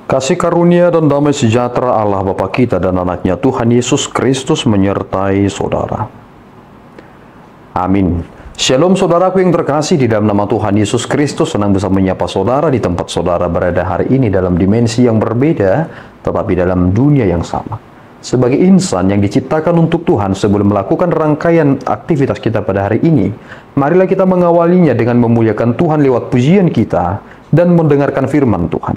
Kasih karunia dan damai sejahtera Allah Bapa kita dan anaknya Tuhan Yesus Kristus menyertai saudara. Amin. Shalom saudaraku yang terkasih, di dalam nama Tuhan Yesus Kristus senang bisa menyapa saudara di tempat saudara berada hari ini dalam dimensi yang berbeda, tetapi dalam dunia yang sama. Sebagai insan yang diciptakan untuk Tuhan, sebelum melakukan rangkaian aktivitas kita pada hari ini, marilah kita mengawalinya dengan memuliakan Tuhan lewat pujian kita dan mendengarkan firman Tuhan.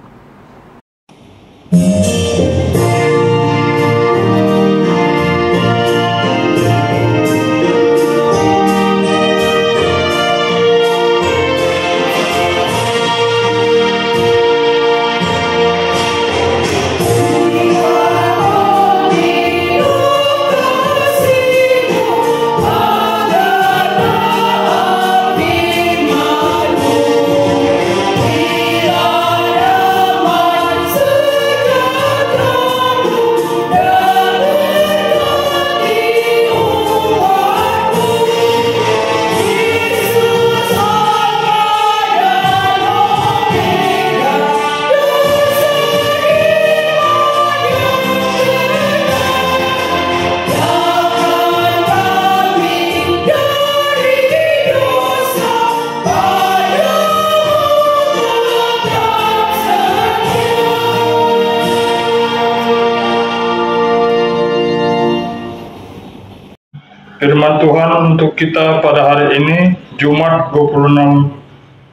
Firman Tuhan untuk kita pada hari ini, Jumat 26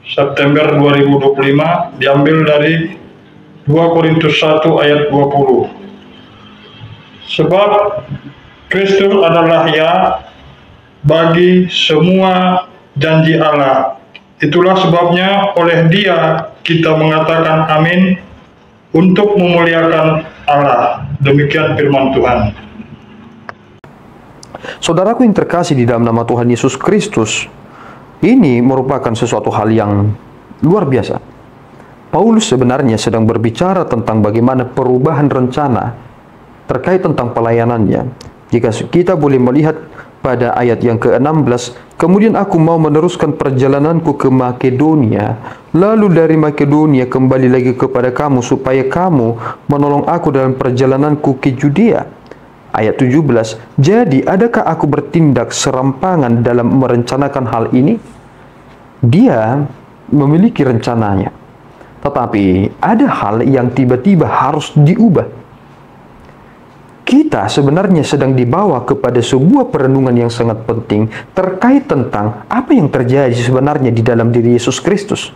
September 2025, diambil dari 2 Korintus 1 ayat 20. Sebab Kristus adalah ya bagi semua janji Allah. Itulah sebabnya oleh Dia kita mengatakan amin untuk memuliakan Allah. Demikian firman Tuhan. Saudaraku yang terkasih di dalam nama Tuhan Yesus Kristus, ini merupakan sesuatu hal yang luar biasa. Paulus sebenarnya sedang berbicara tentang bagaimana perubahan rencana terkait tentang pelayanannya. Jika kita boleh melihat pada ayat yang ke-16, kemudian aku mau meneruskan perjalananku ke Makedonia, lalu dari Makedonia kembali lagi kepada kamu, supaya kamu menolong aku dalam perjalananku ke Judea. Ayat 17, jadi adakah aku bertindak serampangan dalam merencanakan hal ini? Dia memiliki rencananya, tetapi ada hal yang tiba-tiba harus diubah. Kita sebenarnya sedang dibawa kepada sebuah perenungan yang sangat penting terkait tentang apa yang terjadi sebenarnya di dalam diri Yesus Kristus.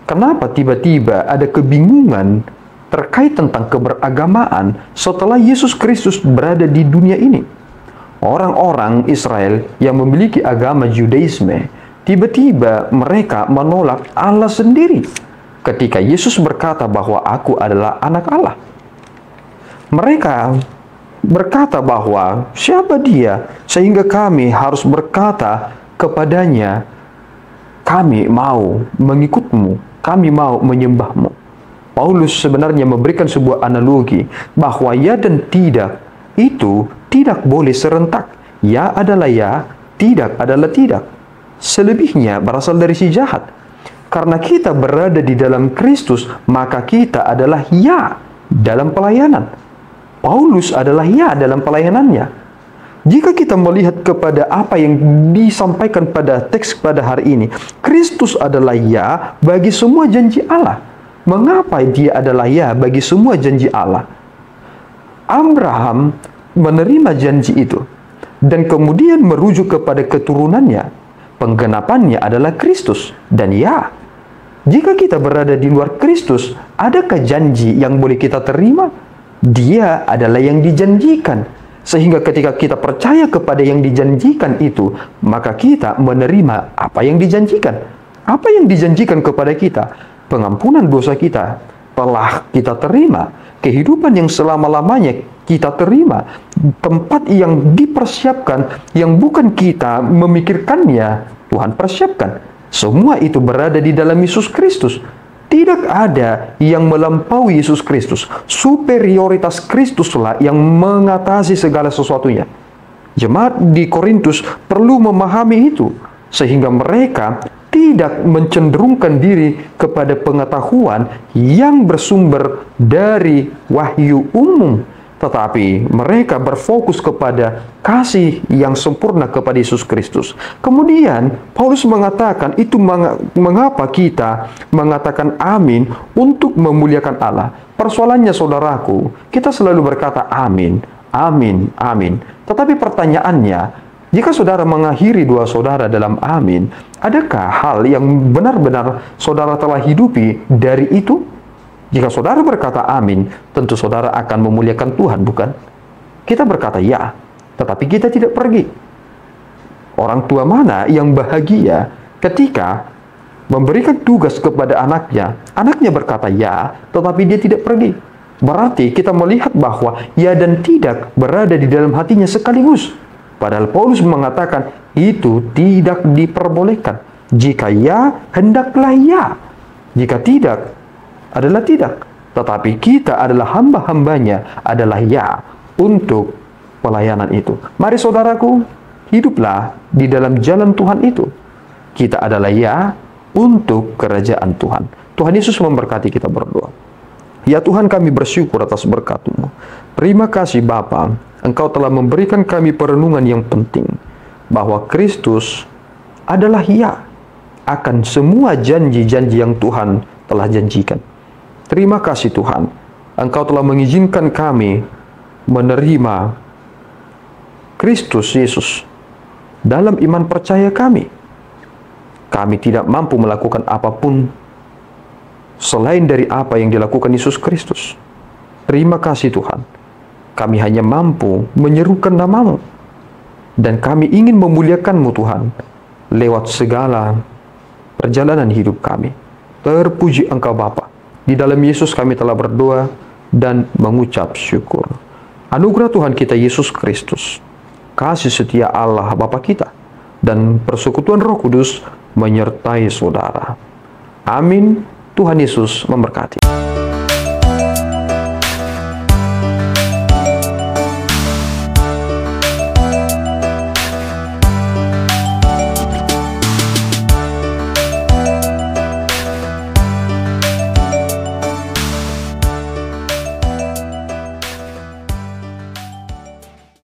Kenapa tiba-tiba ada kebingungan terkait tentang keberagamaan setelah Yesus Kristus berada di dunia ini? Orang-orang Israel yang memiliki agama Judaisme, tiba-tiba mereka menolak Allah sendiri ketika Yesus berkata bahwa aku adalah anak Allah. Mereka berkata bahwa siapa dia sehingga kami harus berkata kepadanya, kami mau mengikutmu, kami mau menyembahmu. Paulus sebenarnya memberikan sebuah analogi bahwa ya dan tidak itu tidak boleh serentak. Ya adalah ya, tidak adalah tidak. Selebihnya berasal dari si jahat. Karena kita berada di dalam Kristus, maka kita adalah ya dalam pelayanan. Paulus adalah ya dalam pelayanannya. Jika kita melihat kepada apa yang disampaikan pada teks pada hari ini, Kristus adalah ya bagi semua janji Allah. Mengapa dia adalah ya bagi semua janji Allah? Abraham menerima janji itu dan kemudian merujuk kepada keturunannya. Penggenapannya adalah Kristus dan ya. Jika kita berada di luar Kristus, adakah janji yang boleh kita terima? Dia adalah yang dijanjikan. Sehingga ketika kita percaya kepada yang dijanjikan itu, maka kita menerima apa yang dijanjikan. Apa yang dijanjikan kepada kita? Pengampunan dosa kita telah kita terima, kehidupan yang selama-lamanya kita terima, tempat yang dipersiapkan yang bukan kita memikirkannya, Tuhan persiapkan. Semua itu berada di dalam Yesus Kristus. Tidak ada yang melampaui Yesus Kristus. Superioritas Kristuslah yang mengatasi segala sesuatunya. Jemaat di Korintus perlu memahami itu, sehingga mereka tidak mencenderungkan diri kepada pengetahuan yang bersumber dari wahyu umum, tetapi mereka berfokus kepada kasih yang sempurna kepada Yesus Kristus. Kemudian Paulus mengatakan itu mengapa kita mengatakan amin untuk memuliakan Allah. Persoalannya saudaraku, kita selalu berkata amin, amin, amin. Tetapi pertanyaannya, jika saudara mengakhiri dua saudara dalam amin, adakah hal yang benar-benar saudara telah hidupi dari itu? Jika saudara berkata amin, tentu saudara akan memuliakan Tuhan, bukan? Kita berkata ya, tetapi kita tidak pergi. Orang tua mana yang bahagia ketika memberikan tugas kepada anaknya, anaknya berkata ya, tetapi dia tidak pergi? Berarti kita melihat bahwa ya dan tidak berada di dalam hatinya sekaligus. Padahal Paulus mengatakan itu tidak diperbolehkan. Jika ya, hendaklah ya. Jika tidak, adalah tidak. Tetapi kita adalah hamba-hambanya, adalah ya untuk pelayanan itu. Mari saudaraku, hiduplah di dalam jalan Tuhan itu. Kita adalah ya untuk kerajaan Tuhan. Tuhan Yesus memberkati, kita berdoa. Ya Tuhan, kami bersyukur atas berkat-Mu. Terima kasih Bapa, Engkau telah memberikan kami perenungan yang penting, bahwa Kristus adalah ya akan semua janji-janji yang Tuhan telah janjikan. Terima kasih Tuhan, Engkau telah mengizinkan kami menerima Kristus Yesus dalam iman percaya kami. Kami tidak mampu melakukan apapun selain dari apa yang dilakukan Yesus Kristus. Terima kasih Tuhan, kami hanya mampu menyerukan nama-Mu, dan kami ingin memuliakan-Mu Tuhan lewat segala perjalanan hidup kami. Terpuji Engkau Bapa. Di dalam Yesus kami telah berdoa dan mengucap syukur. Anugerah Tuhan kita Yesus Kristus, kasih setia Allah Bapa kita, dan persekutuan Roh Kudus menyertai saudara. Amin. Tuhan Yesus memberkati.